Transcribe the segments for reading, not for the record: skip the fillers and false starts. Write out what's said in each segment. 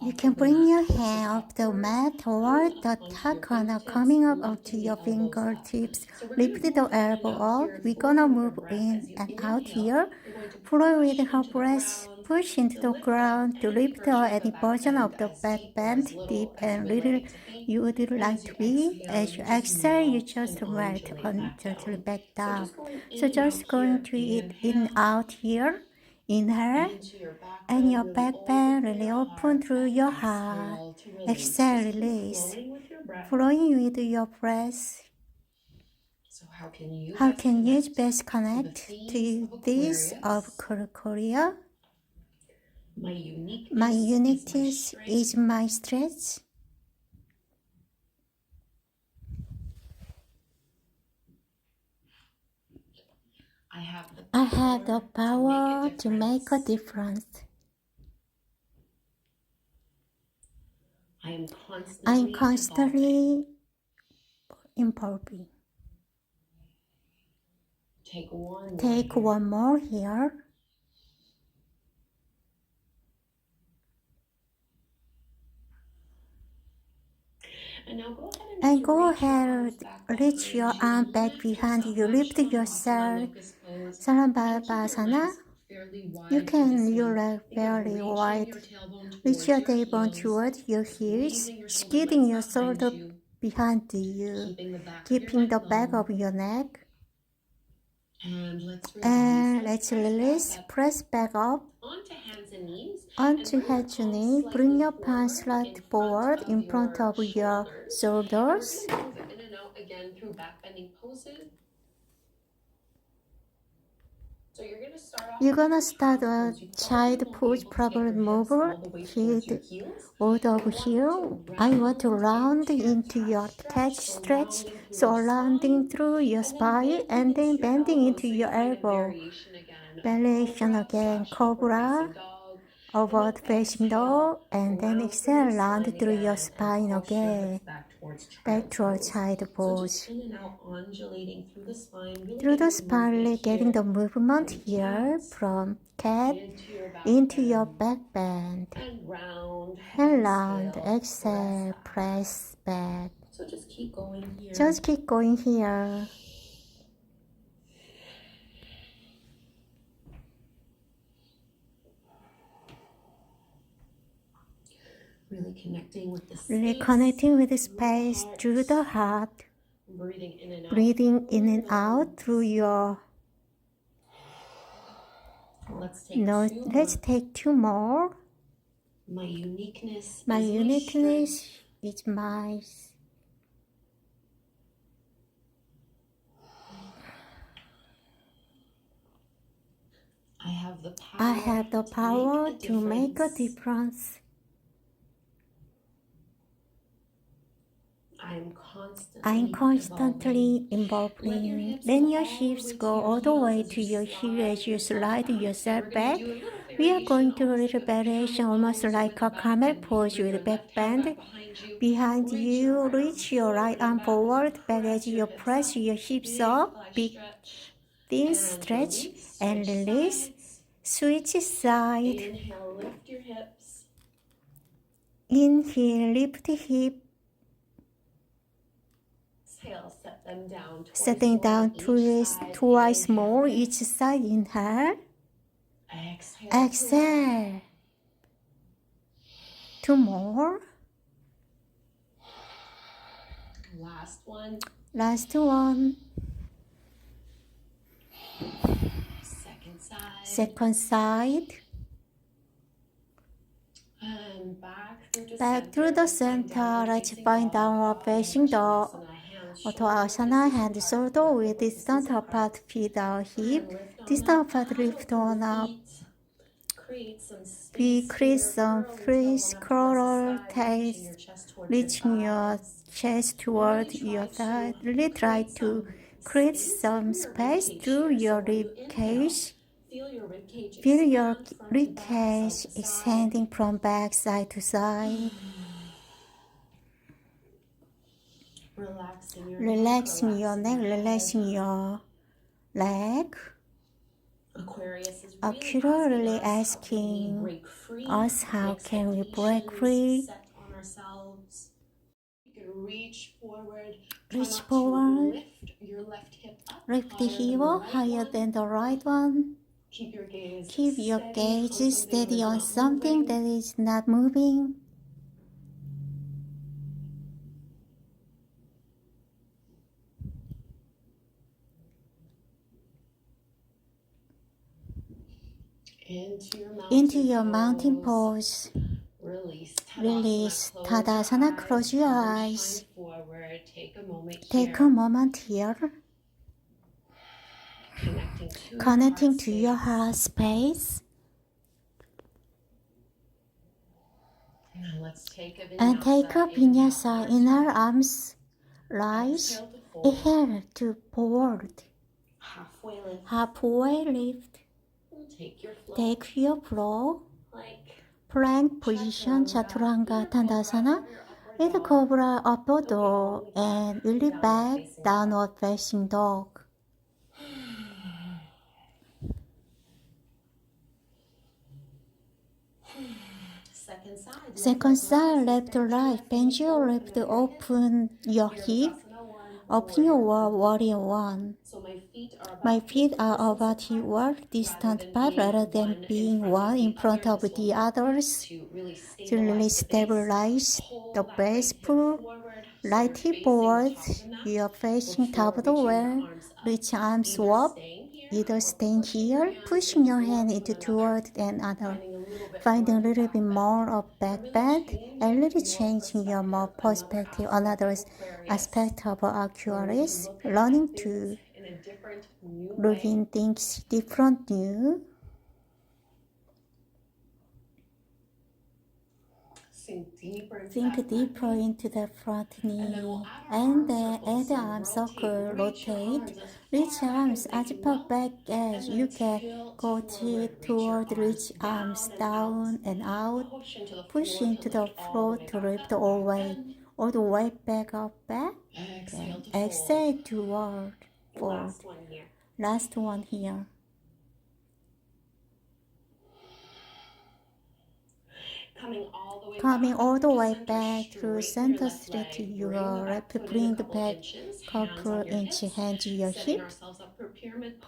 You can bring your hand off the mat toward the top corner, coming up onto your fingertips. Lift the elbow up. We're gonna move in and out here. Flow with her breath. Push into the ground to lift any portion of the back bend, deep and little you would like to be. As you exhale, you just melt on gently back down. So just going to it in out here. Inhale. And your back bend really open through your heart. Exhale, release. Flowing with your breath. How can you best connect to this of Korea? My uniqueness is my strength. I have the power to make a difference. I'm constantly evolving. Take one more here. And go ahead, reach your arm back behind you, lift yourself. Salamabhasana. You can your leg fairly wide. Reach your tailbone toward your heels, skidding your shoulder behind you, keeping the back of your neck. And let's release. Press back up. Onto hands and knees. Bring your palms slightly forward in front of your shoulders. You're gonna start a child pose, probably move out of here. I want to round into your catch stretch, so rounding through your spine and then bending into your elbow. Variation again, cobra, upward facing dog, and then exhale, round through your spine again. Back towards child pose. Through the spine, getting the movement here from cat into your back bend. And round, exhale, press back. So just keep going here. Just keep going here. Really connecting with the space. Really connecting with the space through the heart. Breathing in and out. Breathing in and out through your... Let's take two more. My uniqueness is my... I have the power to make a difference. I'm constantly evolving. Let your hips go all the way to your heel as you slide yourself back. We are going to a little variation, almost like a camel pose with back bend. Behind you, reach your right arm forward, back as you press your hips up. Big, thin stretch and release. Switch side. Inhale, lift your hips. Inhale, lift hip. Exhale, set them down. Setting down twice more each side. Inhale. Exhale. Two more. Last one. Second side. And back through the center. Let's find downward facing dog. Uttanasana, hand shoulder with distant apart, feet out hip. Distant apart, lift on up. We create some free scroller tails, reaching your chest toward your thigh. Really try to create some space through your rib cage. Feel your rib cage extending from back side to side. Relaxing your neck, relaxing your leg. Aquarius is accurately asking asking us how can we break free. us how can we break free, Set on ourselves. You can reach forward. reach forward, Lift your left hip up. lift the heel higher than the right one. Keep your gaze steady on something that is not moving. Into your mountain pose. Release Tadasana. Close your eyes. Take a moment here. Connecting to your heart space. And take a vinyasa. Inner arms rise. Inhale to forward. Halfway lift. Take your flow. Plank position, Chaturanga Tandasana, with Cobra upper dog and really back, downward facing dog. Second side, left to right, bend your left, open your hip, open your warrior one. My feet are about equal distance, but rather than being one in front of the others, to really stabilize the base, pull right hip forward. You are facing top of the well. Reach arm swap. Either staying here, pushing your hand into toward another. Finding a little bit more of back bend and little changing your more perspective. Another aspect of Aquarius, learning to look in things different new. Sink deeper into the front knee. And then add the arm circle, rotate. Reach arms as per back edge. You can go toward reach arms down and out. Push into the floor to lift all the way back up back. And exhale toward forward. Last one here. Coming all the way back through center straight to your left. Bring the back couple inch hand to your hip.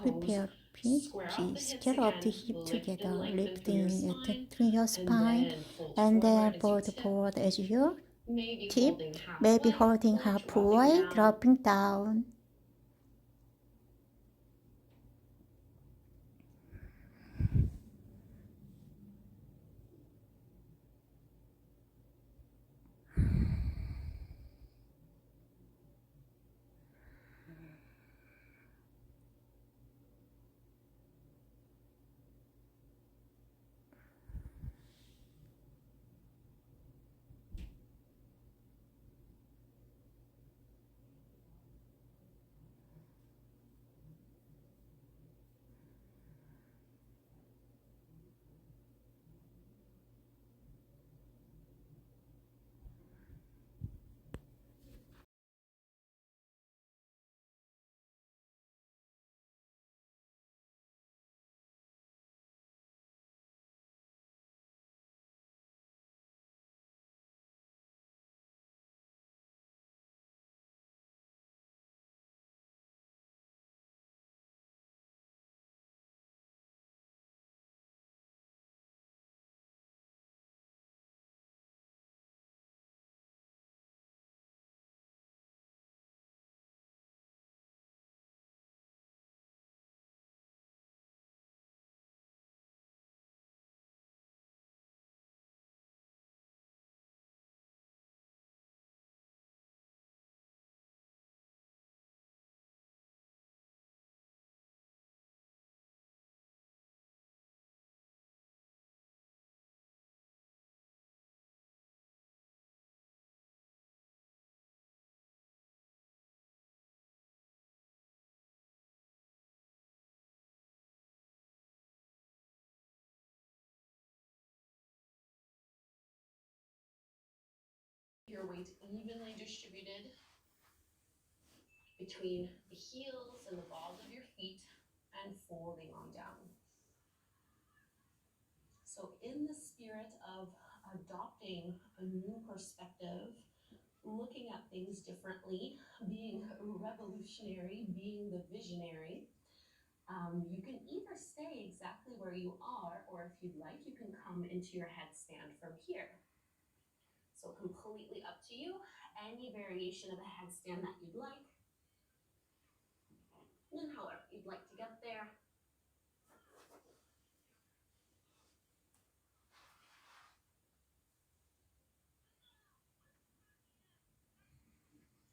Prepare peace. Get up the hip together, lifting it through your spine, and then fold forward as your tip. Maybe holding halfway, dropping down. Your weight evenly distributed between the heels and the balls of your feet and folding on down. So in the spirit of adopting a new perspective, looking at things differently, being revolutionary, being the visionary, you can either stay exactly where you are, or if you'd like, you can come into your headstand from here. So completely up to you, any variation of a headstand that you'd like, and however you'd like to get there.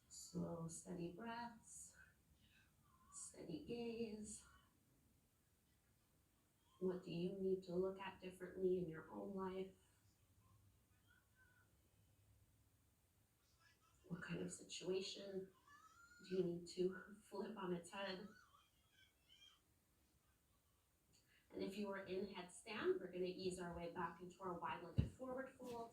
Slow, steady breaths, steady gaze. What do you need to look at differently in your own life? What kind of situation do you need to flip on its head? And if you are in headstand, we're going to ease our way back into our wide-legged forward fold.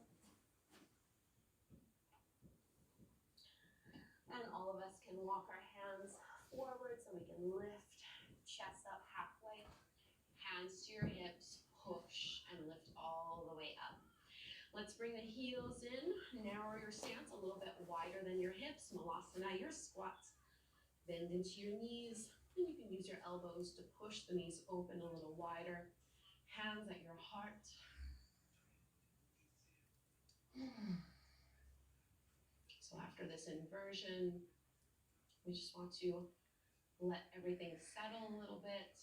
And all of us can walk our hands forward so we can lift chest up halfway. Hands to your hips, push and lift all the way up. Let's bring the heels in, narrow your stance a little bit wider than your hips. Malasana, your squats. Bend into your knees, and you can use your elbows to push the knees open a little wider. Hands at your heart. So after this inversion, we just want to let everything settle a little bit.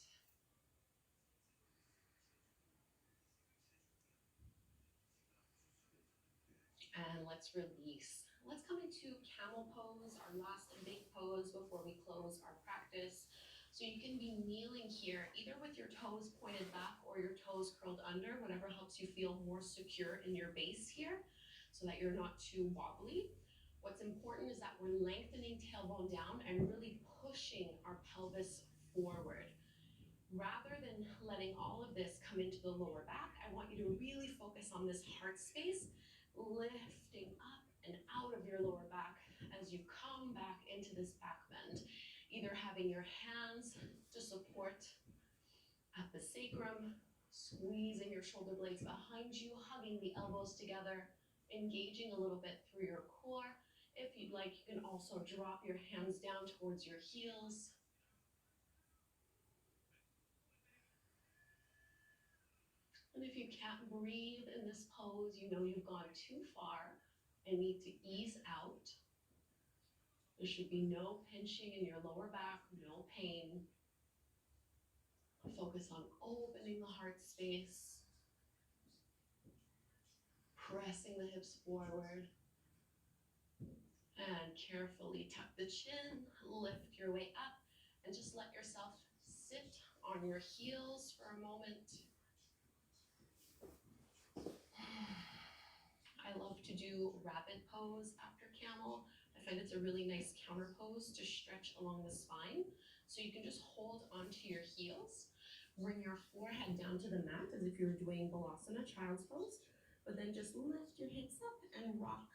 And let's release. Let's come into camel pose, our last big pose before we close our practice. So you can be kneeling here, either with your toes pointed back or your toes curled under, whatever helps you feel more secure in your base here, so that you're not too wobbly. What's important is that we're lengthening tailbone down and really pushing our pelvis forward. Rather than letting all of this come into the lower back, I want you to really focus on this heart space, lifting up and out of your lower back as you come back into this back bend. Either having your hands to support at the sacrum, squeezing your shoulder blades behind you, hugging the elbows together, engaging a little bit through your core. If you'd like, you can also drop your hands down towards your heels. And if you can't breathe in this pose, you know you've gone too far and need to ease out. There should be no pinching in your lower back, no pain. Focus on opening the heart space, pressing the hips forward, and carefully tuck the chin, lift your way up, and just let yourself sit on your heels for a moment. I love to do rabbit pose after camel. I find it's a really nice counter pose to stretch along the spine. So you can just hold onto your heels, bring your forehead down to the mat as if you're doing Balasana, child's pose, but then just lift your hips up and rock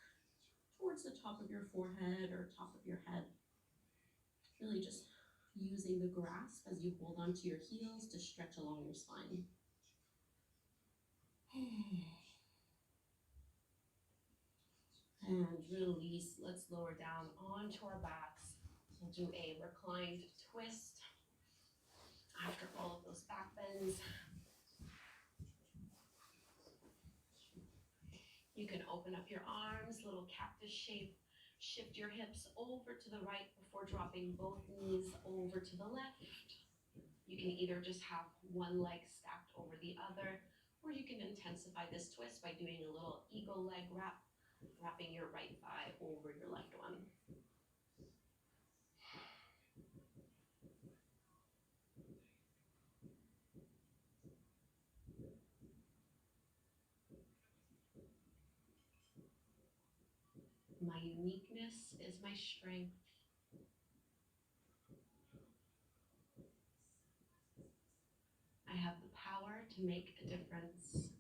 towards the top of your forehead or top of your head. Really just using the grasp as you hold onto your heels to stretch along your spine. And release. Let's lower down onto our backs. We'll do a reclined twist after all of those back bends. You can open up your arms, little cactus shape. Shift your hips over to the right before dropping both knees over to the left. You can either just have one leg stacked over the other, or you can intensify this twist by doing a little eagle leg wrap, wrapping your right thigh over your left one. My uniqueness is my strength. I have the power to make a difference.